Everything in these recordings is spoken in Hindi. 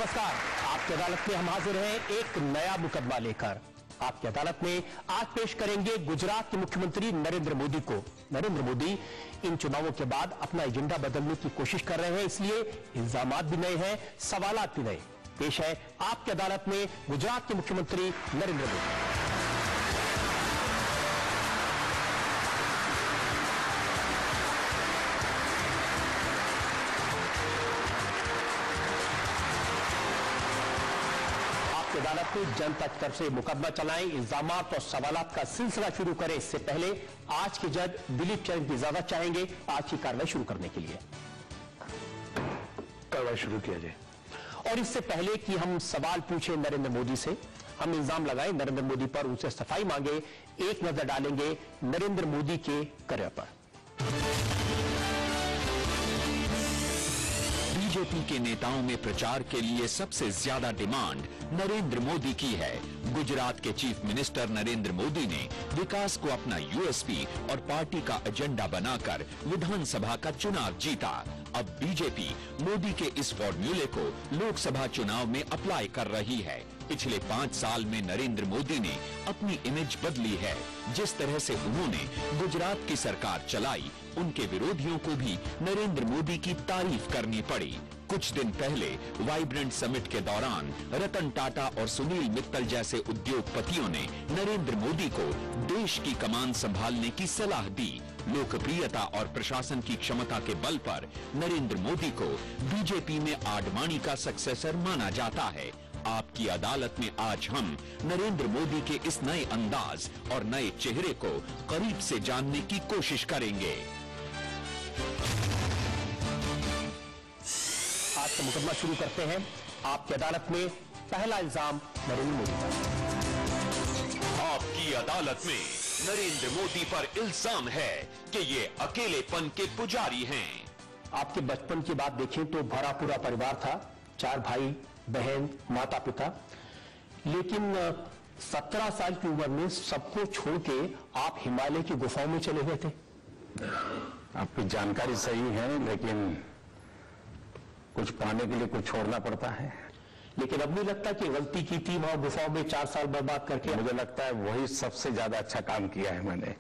नमस्कार। आपकी अदालत में हम हाजिर हैं एक नया मुकदमा लेकर। आपकी अदालत में आज पेश करेंगे गुजरात के मुख्यमंत्री नरेंद्र मोदी को। नरेंद्र मोदी इन चुनावों के बाद अपना एजेंडा बदलने की कोशिश कर रहे हैं, इसलिए इल्जामात भी नए हैं, सवालात भी नए। पेश है आपकी अदालत में गुजरात के मुख्यमंत्री नरेंद्र मोदी। अदालत में जनता की तरफ से मुकदमा चलाएं, इल्जामात और सवालात का सिलसिला शुरू करें। इससे पहले आज के जज दिलीप चरण की इजाजत चाहेंगे आज की कार्रवाई शुरू करने के लिए। कार्रवाई शुरू किया जाए। और इससे पहले कि हम सवाल पूछें नरेंद्र मोदी से, हम इल्जाम लगाएं नरेंद्र मोदी पर, उनसे सफाई मांगे, एक नजर डालेंगे नरेंद्र मोदी के करियर पर। बीजेपी के नेताओं में प्रचार के लिए सबसे ज्यादा डिमांड नरेंद्र मोदी की है। गुजरात के चीफ मिनिस्टर नरेंद्र मोदी ने विकास को अपना यूएसपी और पार्टी का एजेंडा बनाकर विधानसभा का चुनाव जीता। अब बीजेपी मोदी के इस फॉर्मूले को लोकसभा चुनाव में अप्लाई कर रही है। पिछले 5 साल में नरेंद्र मोदी ने अपनी इमेज बदली है। जिस तरह से उन्होंने गुजरात की सरकार चलाई, उनके विरोधियों को भी नरेंद्र मोदी की तारीफ करनी पड़ी। कुछ दिन पहले वाइब्रेंट समिट के दौरान रतन टाटा और सुनील मित्तल जैसे उद्योगपतियों ने नरेंद्र मोदी को देश की कमान संभालने की सलाह दी। लोकप्रियता और प्रशासन की क्षमता के बल पर नरेंद्र मोदी को बीजेपी में आडवाणी का सक्सेसर माना जाता है। आपकी अदालत में आज हम नरेंद्र मोदी के इस नए अंदाज और नए चेहरे को करीब से जानने की कोशिश करेंगे। आज का मुकदमा शुरू करते हैं। आपकी अदालत में पहला इल्जाम नरेंद्र मोदी पर। आपकी अदालत में नरेंद्र मोदी पर इल्जाम है कि ये अकेलेपन के पुजारी हैं। आपके बचपन की बात देखें तो भरा पूरा परिवार था, 4 भाई बहन, माता पिता, लेकिन 17 साल की उम्र में सबको छोड़ के आप हिमालय की गुफाओं में चले गए थे। आपकी जानकारी सही है, लेकिन कुछ पाने के लिए कुछ छोड़ना पड़ता है। लेकिन अब नहीं लगता कि गलती की थी वहां गुफाओं में 4 साल बर्बाद करके? मुझे लगता है वही सबसे ज्यादा अच्छा काम किया है मैंने,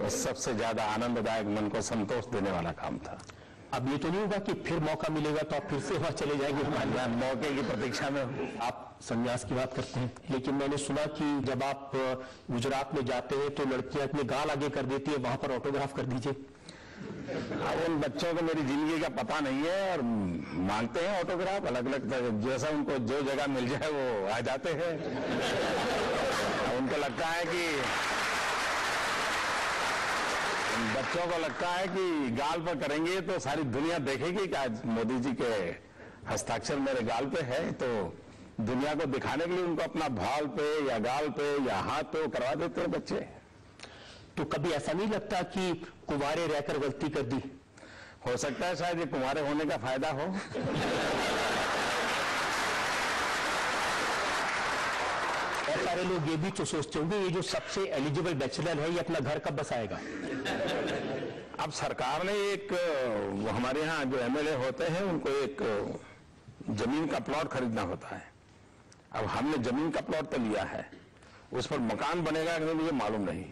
और सबसे ज्यादा आनंददायक, मन को संतोष देने वाला काम था। अब ये तो नहीं होगा कि फिर मौका मिलेगा तो आप फिर से वहां चले जाएंगे? मैं मौके की प्रतीक्षा में हूं। आप संन्यास की बात करते हैं, लेकिन मैंने सुना कि जब आप गुजरात में जाते हैं तो लड़कियां अपने गाल आगे कर देती है, वहां पर ऑटोग्राफ कर दीजिए। अब उन बच्चों को मेरी जिंदगी का पता नहीं है और मांगते हैं ऑटोग्राफ, अलग अलग, जैसा उनको जो जगह मिल जाए वो आ जाते हैं। उनको लगता है कि बच्चों को लगता है कि गाल पर करेंगे तो सारी दुनिया देखेगी कि आज मोदी जी के हस्ताक्षर मेरे गाल पे है, तो दुनिया को दिखाने के लिए उनको अपना भाल पे या गाल पे या हाथ पे करवा देते हैं बच्चे। तो कभी ऐसा नहीं लगता कि कुंवारे रहकर गलती कर दी? हो सकता है शायद ये कुंवारे होने का फायदा हो। और सारे लोग ये भी तो सोचते होंगे ये जो सबसे एलिजिबल बैचलर है ये अपना घर कब बसाएगा? अब सरकार ने एक, हमारे यहाँ जो एमएलए होते हैं उनको एक जमीन का प्लॉट खरीदना होता है। अब हमने जमीन का प्लॉट तो लिया है, उस पर मकान बनेगा कि नहीं मुझे मालूम नहीं,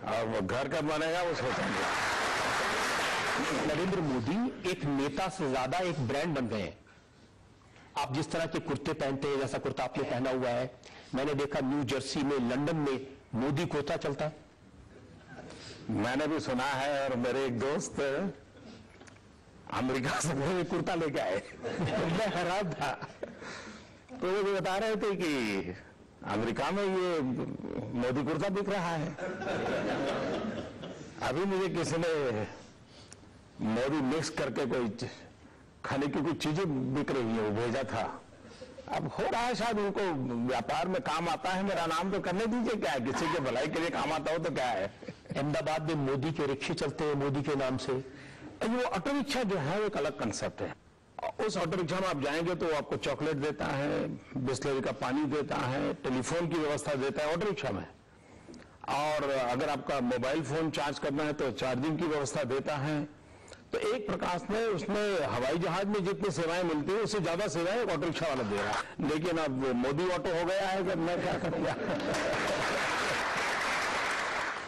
और वो घर कब बनेगा वो सोचेंगे। नरेंद्र मोदी एक नेता से ज्यादा एक ब्रांड बन गए हैं। आप जिस तरह के कुर्ते पहनते हैं, जैसा कुर्ता आपने पहना हुआ है, मैंने देखा न्यू जर्सी में, लंदन में मोदी कुर्ता चलता है। मैंने भी सुना है, और मेरे एक दोस्त अमेरिका से मुझे कुर्ता लेके आए। मैं हैरान था, तो वो बता रहे थे कि अमेरिका में ये मोदी कुर्ता बिक रहा है। अभी मुझे किसी ने मोदी मिक्स करके कोई खाने की कुछ चीजें बिक रही है वो भेजा था। अब हो रहा है, शायद उनको व्यापार में काम आता है। मेरा नाम तो करने दीजिए, क्या है, किसी के भलाई के लिए काम आता हो तो क्या है। अहमदाबाद में मोदी के रिक्शे चलते हैं मोदी के नाम से। वो ऑटो रिक्शा जो है वो एक अलग कंसेप्ट है। उस ऑटो रिक्शा में आप जाएंगे तो वो आपको चॉकलेट देता है, बिस्लरी का पानी देता है, टेलीफोन की व्यवस्था देता है ऑटो रिक्शा में, और अगर आपका मोबाइल फोन चार्ज करना है तो चार्जिंग की व्यवस्था देता है। तो एक प्रकाश में उसमें हवाई जहाज में जितनी सेवाएं मिलती है उससे ज्यादा सेवाएं ऑटो रिक्शा वाला दे रहा है। लेकिन अब मोदी ऑटो हो गया है, जब मैं क्या करूंगा।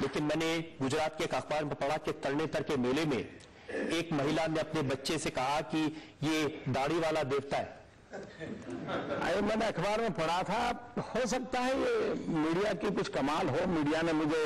लेकिन मैंने गुजरात के एक अखबार में पढ़ा कि तरणेतर के मेले में एक महिला ने अपने बच्चे से कहा कि ये दाढ़ी वाला देवता है। अरे मैंने अखबार में पढ़ा था, हो सकता है ये मीडिया की कुछ कमाल हो। मीडिया ने मुझे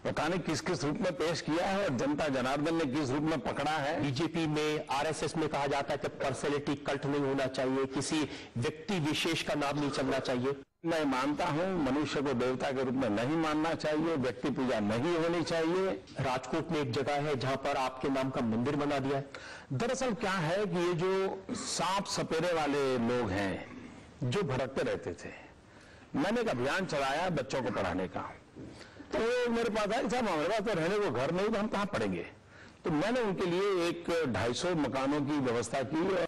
पता नहीं किस किस रूप में पेश किया है और जनता जनार्दन ने किस रूप में पकड़ा है। बीजेपी में, आरएसएस में कहा जाता है कि पर्सनैलिटी कल्ट नहीं होना चाहिए, किसी व्यक्ति विशेष का नाम नहीं चलना चाहिए। मैं मानता हूं मनुष्य को देवता के रूप में नहीं मानना चाहिए, व्यक्ति पूजा नहीं होनी चाहिए। राजकोट में एक जगह है जहां पर आपके नाम का मंदिर बना दिया है। दरअसल क्या है कि ये जो सांप सपेरे वाले लोग हैं जो भटकते रहते थे, मैंने एक अभियान चलाया बच्चों को पढ़ाने का। तो मेरे पास आए, साहब हमारे पास तो रहने को घर नहीं, तो हम कहां पढ़ेंगे। तो मैंने उनके लिए एक 250 मकानों की व्यवस्था की।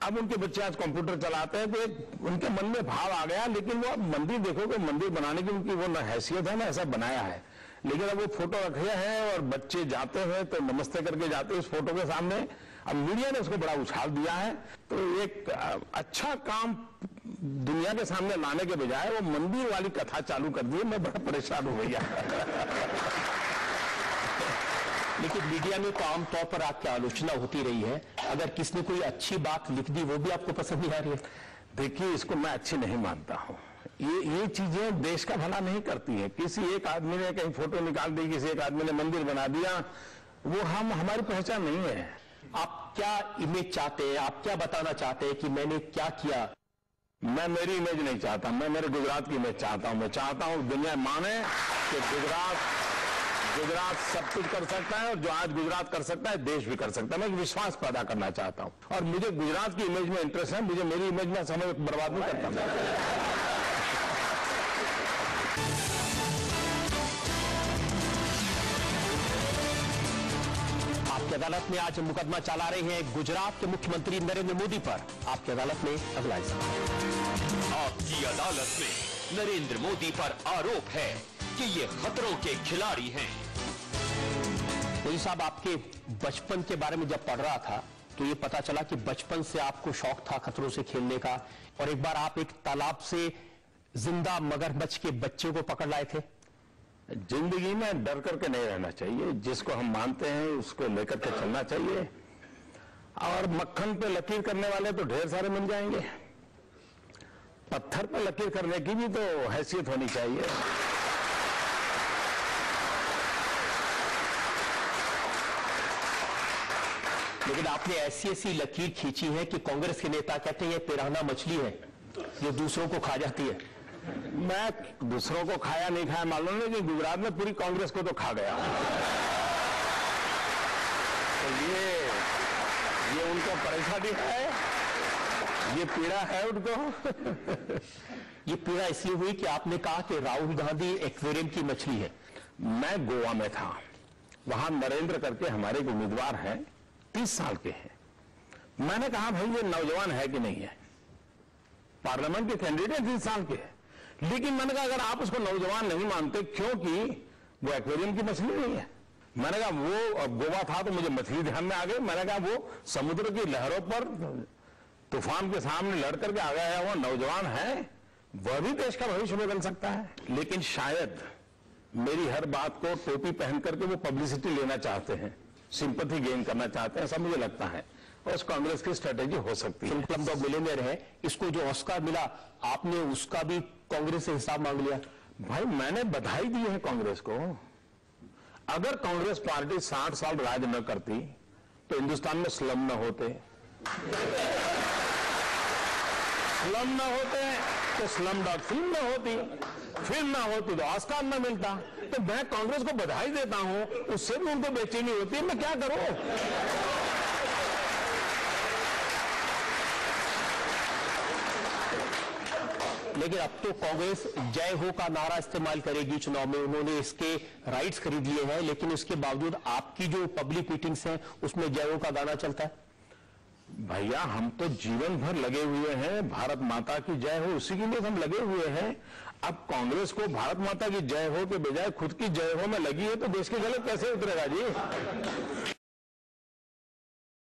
अब उनके बच्चे आज कंप्यूटर चलाते हैं तो उनके मन में भाव आ गया। लेकिन वो अब मंदिर देखोगे, मंदिर बनाने की उनकी वो न हैसियत है ना ऐसा बनाया है। लेकिन अब वो फोटो रखे हैं और बच्चे जाते हैं तो नमस्ते करके जाते हैं उस फोटो के सामने। अब मीडिया ने उसको बड़ा उछाल दिया है। तो एक अच्छा काम दुनिया के सामने लाने के बजाय वो मंदिर वाली कथा चालू कर दी। मैं बड़ा परेशान हो गया। लेकिन मीडिया में तो आमतौर पर आपकी आलोचना होती रही है। अगर किसने कोई अच्छी बात लिख दी वो भी आपको पसंद नहीं आ रही है। देखिए, इसको मैं अच्छी नहीं मानता हूं। ये चीजें देश का भला नहीं करती है। किसी एक आदमी ने कहीं फोटो निकाल दी, किसी एक आदमी ने मंदिर बना दिया, वो हमारी पहचान नहीं है। आप क्या इमेज चाहते हैं, आप क्या बताना चाहते हैं कि मैंने क्या किया? मैं मेरी इमेज नहीं चाहता, मैं मेरे गुजरात की इमेज चाहता हूं। मैं चाहता हूं दुनिया माने कि गुजरात सब कुछ कर सकता है, और जो आज गुजरात कर सकता है देश भी कर सकता है। मैं विश्वास पैदा करना चाहता हूं और मुझे गुजरात की इमेज में इंटरेस्ट है। मुझे मेरी इमेज में समय बर्बाद नहीं करता। आपकी अदालत में आज मुकदमा चला रहे हैं गुजरात के मुख्यमंत्री नरेंद्र मोदी पर। आपकी अदालत में अगला हिस्सा। आपकी अदालत में नरेंद्र मोदी पर आरोप है कि ये खतरों के खिलाड़ी हैं। मोदी साहब, आपके बचपन के बारे में जब पढ़ रहा था तो ये पता चला कि बचपन से आपको शौक था खतरों से खेलने का, और एक बार आप एक तालाब से जिंदा मगरमच्छ के बच्चे को पकड़ लाए थे। जिंदगी में डर करके नहीं रहना चाहिए। जिसको हम मानते हैं उसको लेकर के चलना चाहिए। और मक्खन पे लकीर करने वाले तो ढेर सारे मिल जाएंगे, पत्थर पे लकीर करने की भी तो हैसियत होनी चाहिए। लेकिन आपने ऐसी लकीर खींची है कि कांग्रेस के नेता कहते हैं ये पिराना मछली है जो दूसरों को खा जाती है। मैं दूसरों को खाया नहीं खाया मालूम नहीं, कि गुजरात में पूरी कांग्रेस को तो खा गया। तो ये उनको परेशानी है, ये पीड़ा है उनको। ये पीड़ा इसलिए हुई कि आपने कहा कि राहुल गांधी एक्वेरियम की मछली है। मैं गोवा में था, वहां नरेंद्र करके हमारे एक उम्मीदवार हैं, 30 साल के हैं। मैंने कहा भाई ये नौजवान है कि नहीं है, पार्लियामेंट के कैंडिडेट 30 साल के हैं। लेकिन मैंने कहा अगर आप उसको नौजवान नहीं मानते, क्योंकि वो एक्वेरियम की मछली नहीं है। मैंने कहा वो गोवा था तो मुझे मछली ध्यान में आ गई। मैंने कहा वो समुद्र की लहरों पर तूफान के सामने लड़ करके आ गया है, वो नौजवान है, वह भी देश का भविष्य बदल सकता है। लेकिन शायद मेरी हर बात को टोपी पहन करके वो पब्लिसिटी लेना चाहते हैं, सिंपैथी गेन करना चाहते हैं, ऐसा मुझे लगता है। और उस कांग्रेस की स्ट्रेटेजी हो सकती है। क्लब ऑफ मिलियनेयर है, इसको जो ऑस्कर मिला आपने उसका भी कांग्रेस से हिसाब मांग लिया। भाई मैंने बधाई दी है कांग्रेस को। अगर कांग्रेस पार्टी 60 साल राज न करती तो हिंदुस्तान में स्लम न होते, तो स्लम डॉग फिल्म न होती, फिल्म ना होती तो ऑस्कर न मिलता। तो मैं कांग्रेस को बधाई देता हूं, उससे भी उनको बेचैनी होती है। मैं क्या करूं? लेकिन अब तो कांग्रेस जय हो का नारा इस्तेमाल करेगी चुनाव में। उन्होंने इसके राइट्स खरीद लिए हैं, लेकिन उसके बावजूद आपकी जो पब्लिक मीटिंग्स हैं उसमें जय हो का गाना चलता है। भैया हम तो जीवन भर लगे हुए हैं, भारत माता की जय हो उसी के लिए हम लगे हुए हैं। अब कांग्रेस को भारत माता की जय हो के बजाय खुद की जय हो में लगी है तो देश के गले कैसे उतरेगा जी?